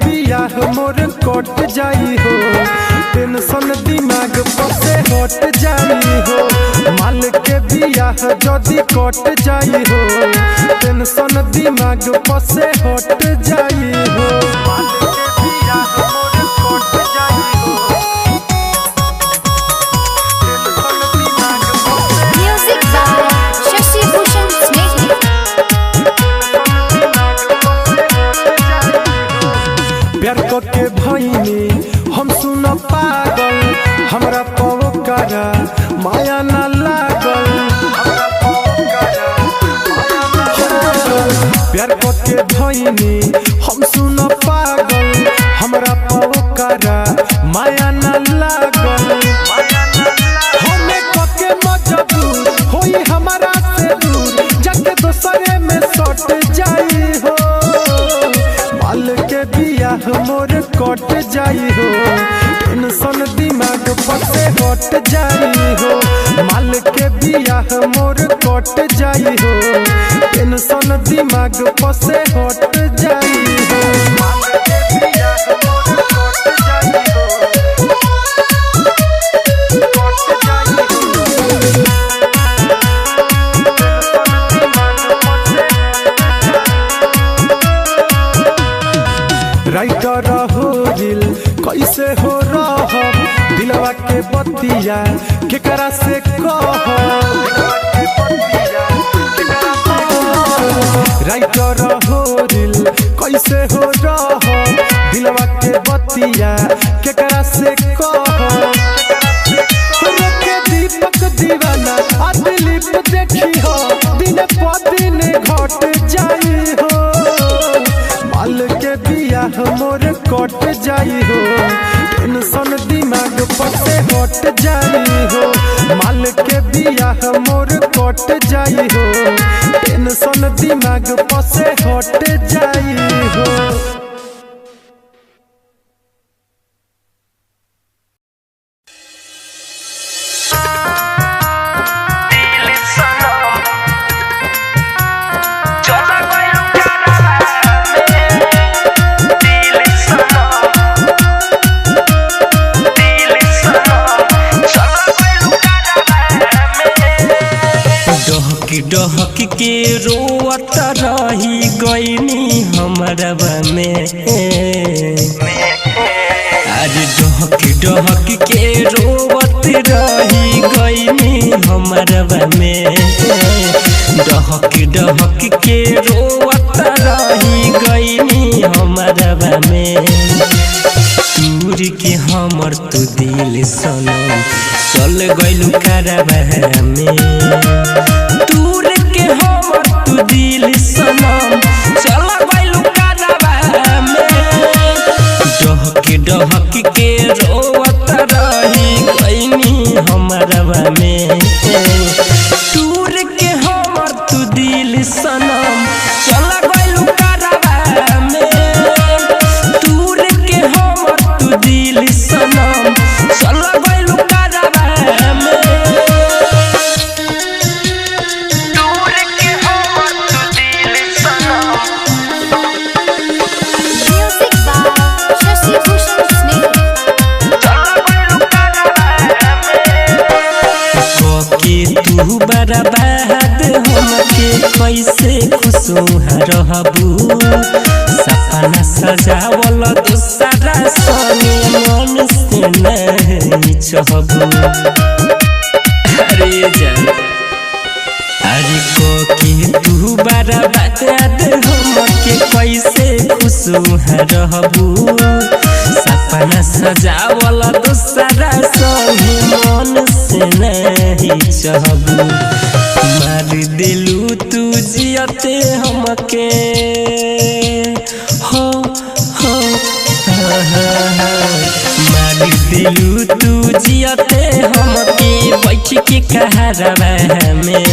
बियाह मोर कट जाई हो, टेंशन दिमाग पर से हट जाई हो। माल के बियाह जदी कट जाई हो, टेंशन दिमाग पर से हट जाई हो। प्यार के भईनी हम सुन पागल, हमरा पवकरा माया न लागल। प्यार के भईनी हम सुन पागल, हमरा पवकरा माया न लागल। हमें कके मजबूर होई हमारा से दूर, जाके दोसरे में सट जाई हो। माल के बियाह मोर कट जाई हो, टेंशन दिमाग पर से हट जाई हो। माल के बियाह मोर कट जाई हो, टेंशन दिमाग पर से हट जाई हो। राइटर हो दिल कैसे हो रह, दिलवा के बतिया केकरा से कह। राइटर हो दिल कैसे हो रह, दिलवा के बतिया केकरा से कह। दीपक दीवाना आ दिलीप देखी हो, दिन प दिन घट जाई हो। माल के बियाह मोर कट जाई हो, टेंशन दिमाग पर से हट जाई हो। माल के बियाह मोर कट जाई हो, टेंशन दिमाग पर से हट जाई हो। डहक के रोवत रही गईनी हमरवा में, अरे डहक के रोवत रही गईनी हमरवा में। डहक के रोवत रही गईनी हमरवा में। दूर के हमर तू दिल सनम चल गइलू करवा में। दूर के हमर तू दिल सनम चल गइलू करवा में। डहक के रोवत रही गईनी हमरवा में। दूर के हमर तू दिल सनम चल गइलू करवा में। दूर के हमर तू दिल सनम चल गइलू करवा में। तू बर्बाद हमके कैसे खुशुहा रहबू। सपना सजावल दूसरा सनी मन से नहीं चाहबू। अरे जान अरे तू बर्बाद हमके कैसे खुशुहा रहबू। सपना सजावल दूसरा सनी मन से नहीं चाहबू। मार दिलू तू जियते हमके हो मार दिलू तू जियते हमके बैठ के कहरवा में।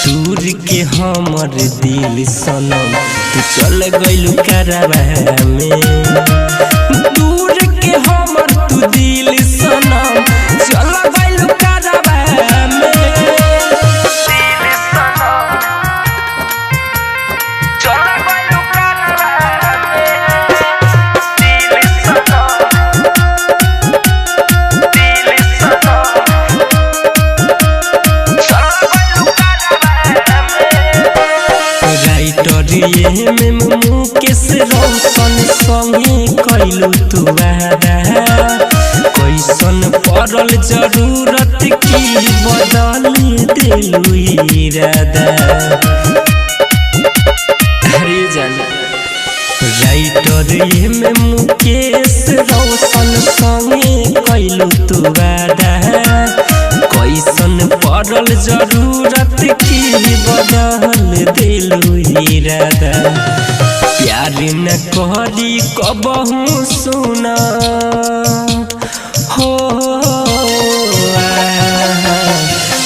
दूर के हमर दिल सनम तू चल गइलू करवा में। दूर के हमर तू दिल सनम चल गइलू करवा में। दिल सनम चल गइलू करवा में। संगे कैलू तू वादा कैसन पड़ल जरूरत की बदल दिलू इरादा हरे जाना राइटर में मुकेश रोशन संगे कैलू तू वादा कैसन पड़ल जरूरत की बदल दिलू इरादा प्यार न करी कबहू सुना हो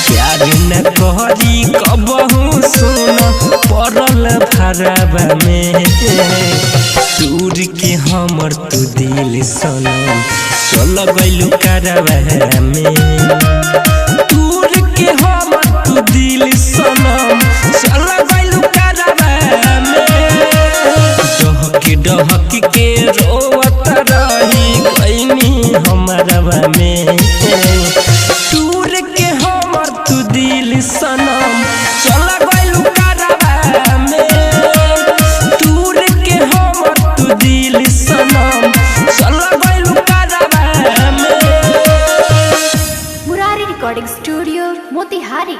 प्यार न करी कबहू सुना पड़ल भरावा में दूर के हमर तू दिल सनम चल गइलू करवा में दूर के हमर तू दिल सनम चल गइलू करवा में डहक के रोवत रही गइनी हमरवा में दूर के हमर तू दिल सनम चल गइलू करवा में दूर के हमर तू दिल सनम चल गइलू करवा में मुरारी रिकॉर्डिंग स्टूडियो मोतिहारी।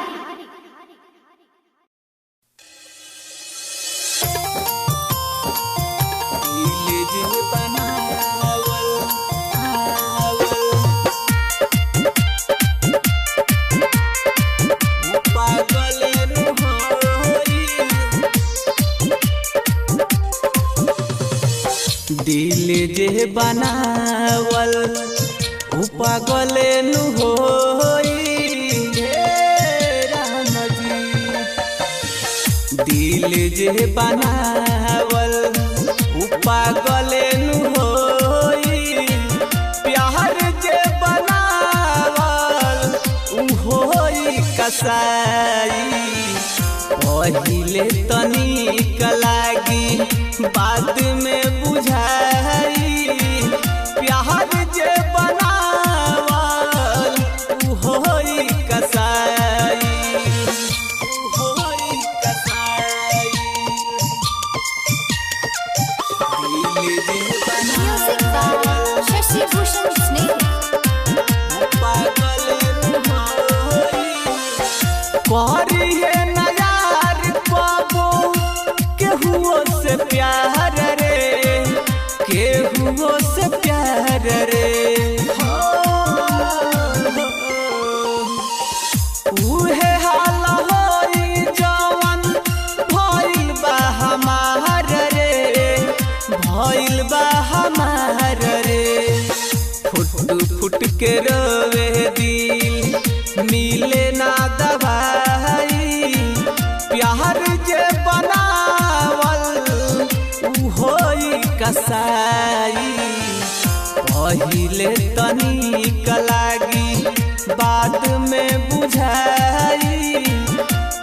दिल जे बनावल उ पागल नु होई राम जी दिल जे बनावल उ पागल नु होई प्यार जे बनावल उ होई कसाई पहिले तनिक लागी बाद में बुझाई प्यार जे बनावल उ होई कसाई दिल जे म्यूजिक बाय शशि भूषण स्नेह पागल होई करिए न यार पाबो केहुओ से प्यार रे केहुओ से प्यार रे उहे हाल होई जवन भइल बा हमार रे भइल बा हमार रे फुट फुट के रोवे दिल मिले ना दवाई प्यार जे बनावल उ होई कसाई पहिले तनिक लागी बाद में बुझाई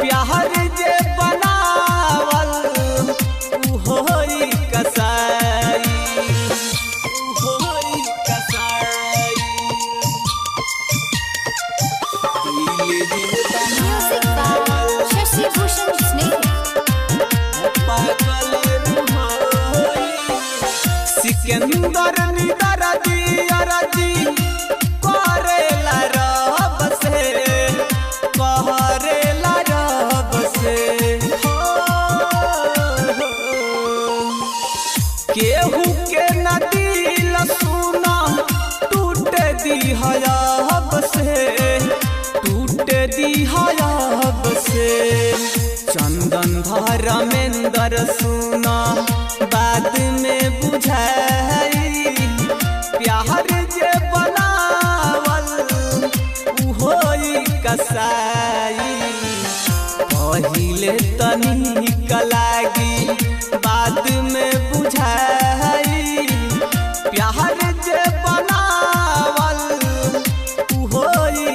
प्यार जे बनावल उ होई कसाई म्यूजिक बाय शशि भूषण स्नेह सिकंदर निदर दिया रजी करेला रब से करेला रब से केहू के न दिल सुना टूट दी हयाब से टूट दी हयाब से चंदन धर्मेंद्र सुना बाद में बुझाई प्यार जे बनावल उ होई कसाई पहिले तनिक लागी बाद में बुझाई प्यार जे बनावल उ होई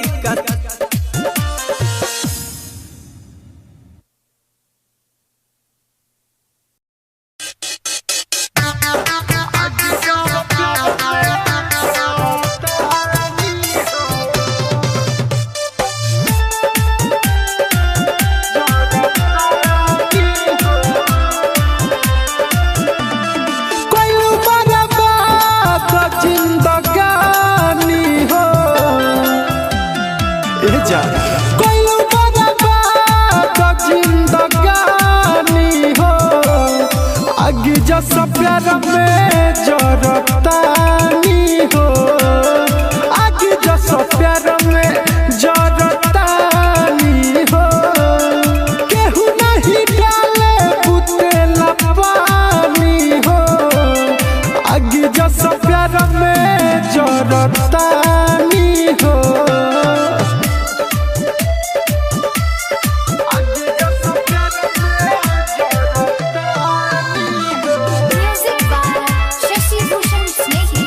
प्यार में जरतानी हो आगे जस प्यार में जरतानी हो केहू नहीं डाले बुतेला पानी हो आगे जस प्यार में जरतानी हो Music by Shashi Bhushan Snehi.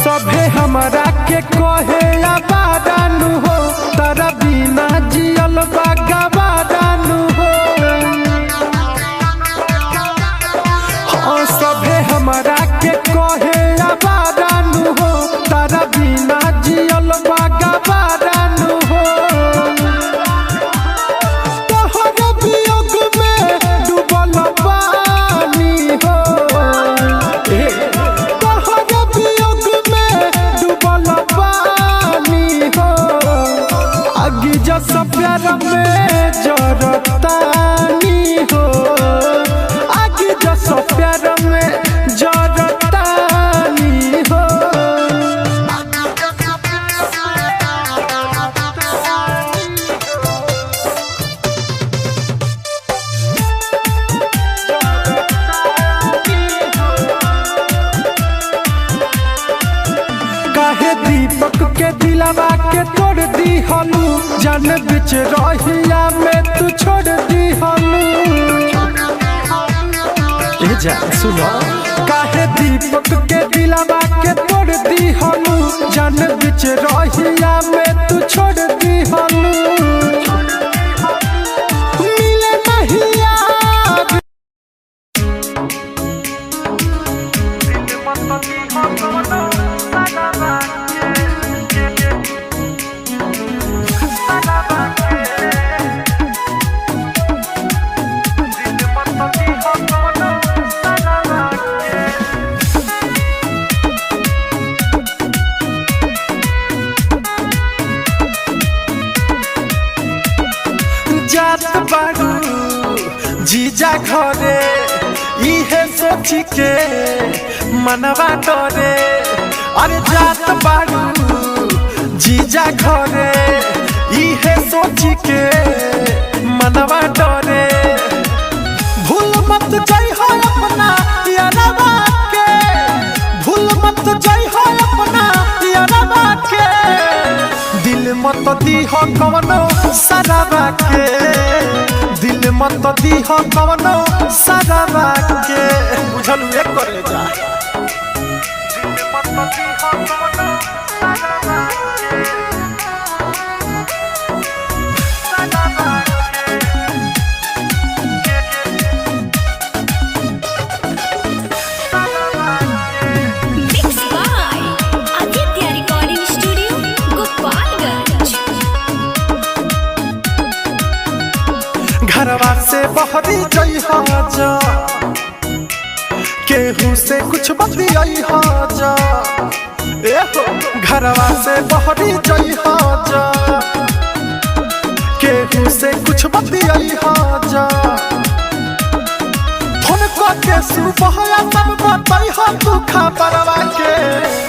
सभे हमरा के कहे आबादानु हो तारा बिना जियल बागाबादानु हो हाँ सभे हमरा के कहे आबादानु हो तारा बिना जियल बागाबादानु हो तोहर वियोग में डूबल पानी हो तोहर वियोग में डूबल पानी हो आगे जस प्यार में जरतानी हो आगे जस प्यार में जरतानी हो काहे दीपक के दिलवा के तोड़ दी हलू जान बिच रहिया में तू छोड़ दी हलू ए जा सुनो काहे दीपक के दिलवा के तोड़ दी हलू जान बिच रहिया में तू छोड़ दी हलू मिले नहीं यार जात बारू जीजा घरे इहे सोच के मनवा डरे अरे जात बारू जीजा घरे इहे सोच के मनवा डरे भूल मत जाई हो अपना यारवा के भूल मत जाई हो अपना यारवा के दिल मत दी हो कवनो सराबा के दिल मत दी हो कवनो सराबा के बुझल एक करे जा दिल मत दी हो कवनो सराबा Mixed by Aditya Recording Studio, Gopalganj. घरवा से बहरी जई जा केहू से कुछ बतियाई जा ए हो घरवा से बहरी जई जा केहू से कुछ बतियाई जा फोन के सुबह सब बताई हो तू खबरवा के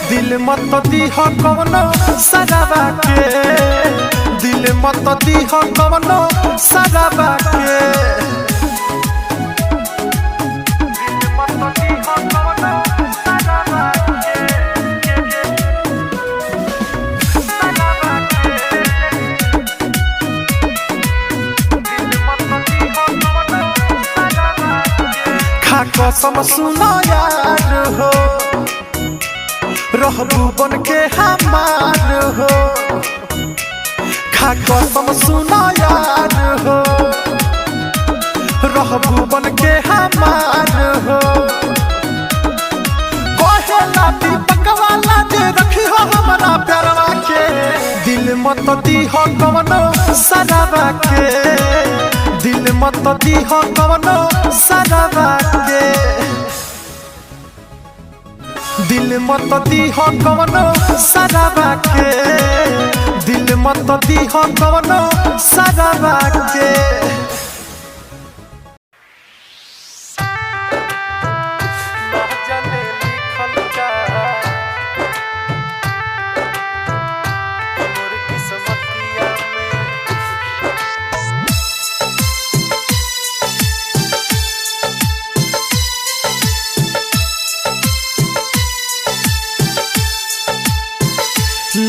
दिल मत दी हो कवनो सराबा के दिल मत दी हो कवनो सराबा के दिल मत दी हो कवनो सराबा खा कसम सुना यार हो रहबू बन के हमार हो खा कसम सुना यार हो रहबू बन के हमार हो कहेला दीपक वाला जे रखी हो हमारा प्यारवा के दिल मत दी हो कवनो सराबा के दिल मत दी हो कवनो सराबा के दिल मत दी हो कवनो सराबा के दिल मत दी हो कवनो सराबा के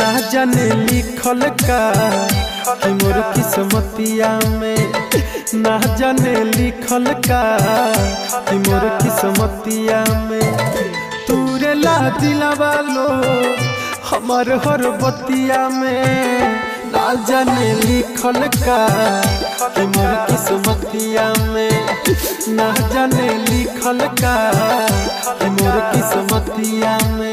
ना जाने लिखल का कि मोर किस्मतिया में, ना जाने लिखल का कि मोर किस्मतिया में। तूरे ला दिलवा लो हमार हर बतिया में, ना जाने लिखल का कि मोर किस्मतिया में, ना जाने लिखल का कि मोर किस्मतिया में।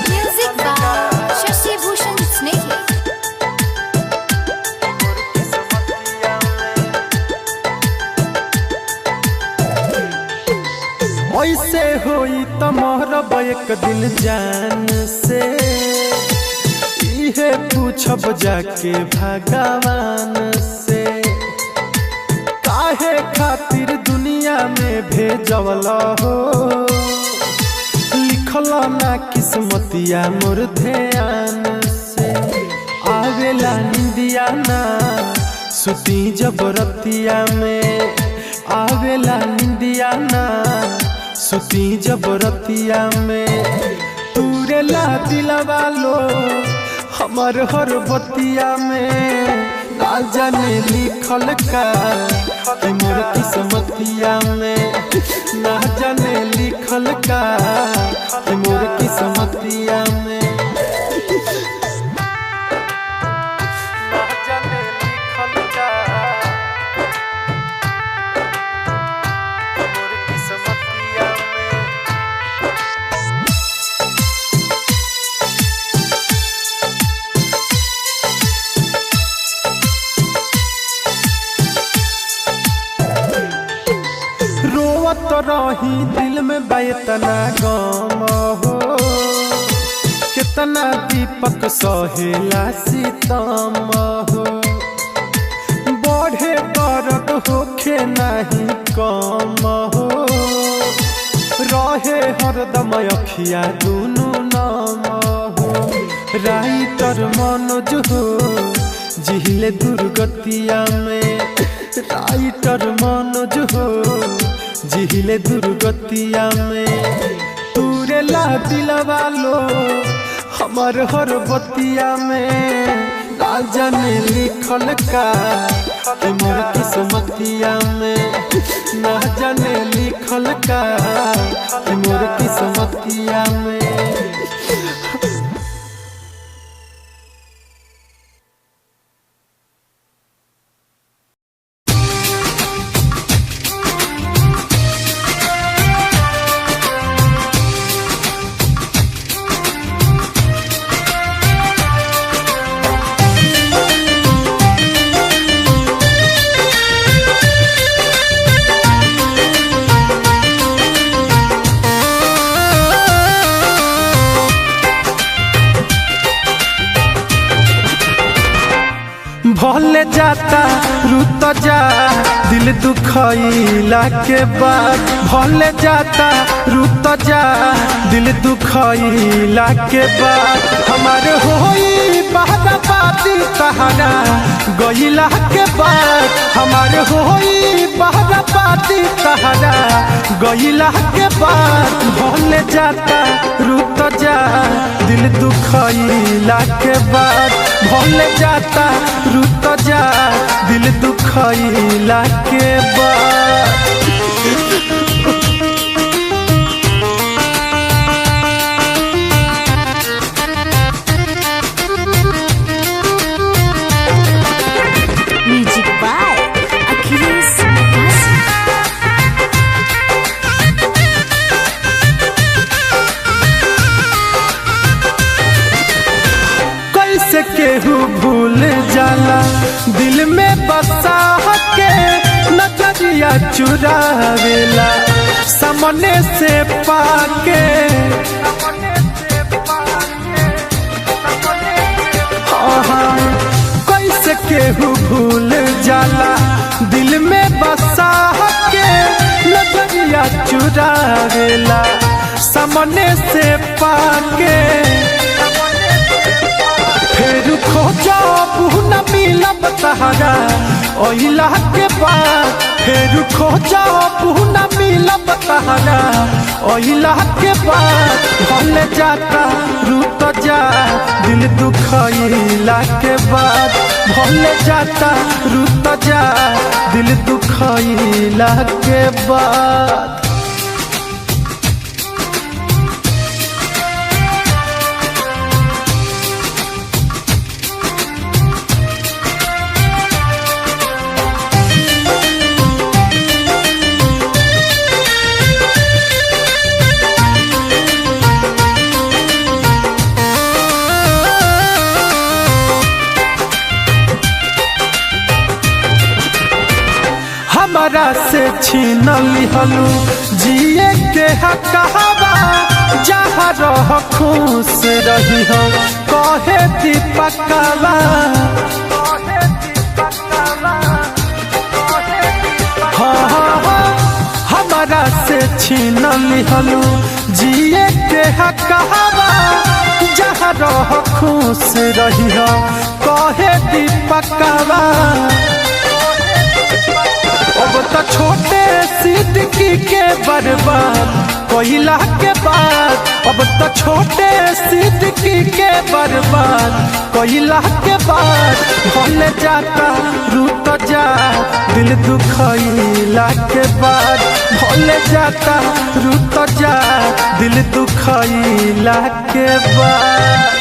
Music by Shashi Bhushan Snake. ऐसे होई त मोहरब एक दिन जान से, इहे पूछब जाके भगवान से। काहे खातिर दुनिया में भेजवला हो, लिखल ना किस्मतिया मोर ध्यान से। आवेला निंदिया ना सुती जबरतिया में, आवेला निंदिया ना सुती जबरतिया में। तूरे ला दिलवा लो हमार हर बतिया में, ना जाने लिखल का कि मोर किस्मतिया में, ना जाने लिखल का कि मोर किस्मतिया में। ना जाने लिखल का मोर किस्मतिया में। रोवत रही दिल में बैतना गम हो, कितना दीपक सहेला सितम हो। बढ़े दर्द होखे नहीं कम हो, रहे हरदम अखिया दुनू नाम हो। राइटर मनोज हो जिहिले दुर्गतिया में, राइटर मनोज हो जिहिले दुर्गतिया में। तूरे ला दिलवा लो हमार हर बतिया में, ना जाने लिखल का कि मोर किस्मतिया में, ना जाने लिखल का कि मोर किस्मतिया में। भले जाता रुत जा दिल दुखइला के बाद, भले जाता रुत जा दिल दुखइला के बाद। हमारे होई बहराबादी तहरा गइला के बाद, हमारे होई बहराबादी तहरा गइला के बाद। भले जाता रुत जा दिल दुखइला के बाद, भले जाता रुत जा दिल दुखइला के बाद। Music by Achilles Mukasey. कैसे केहू भूल जाला दिल में बसा के, नजरिया चुरावेला सामने से पाके। कैसे केहू भूल जाला दिल में बसा के, नजरिया चुरावेला सामने से पाके। फिर खोजा न मिलब तहरा ओइला के बाद फिर खोजा न मिलब तहरा ओइला के बाद भले जाता रूत जा दिल दुखइला के बाद भले जाता रूत जा दिल दुखइला के बाद। हमरा से छीन लिहलू जिए के हकवा जहाँ रह खुश रही हो कहे दीपकवा हमरा से छीन लिहलू जिए के हकवा जहाँ रह खुश रही हो कहे दीपकवा। अब तो छोटे सिद्दीकी के बर्बाद कोयला के बाद अब तो छोटे सिद्दीकी के बर्बाद कोयला के बाद भले जाता रूत जा दिल दुखइला के बाद भले जाता रूत जा दिल दुखइला के बाद।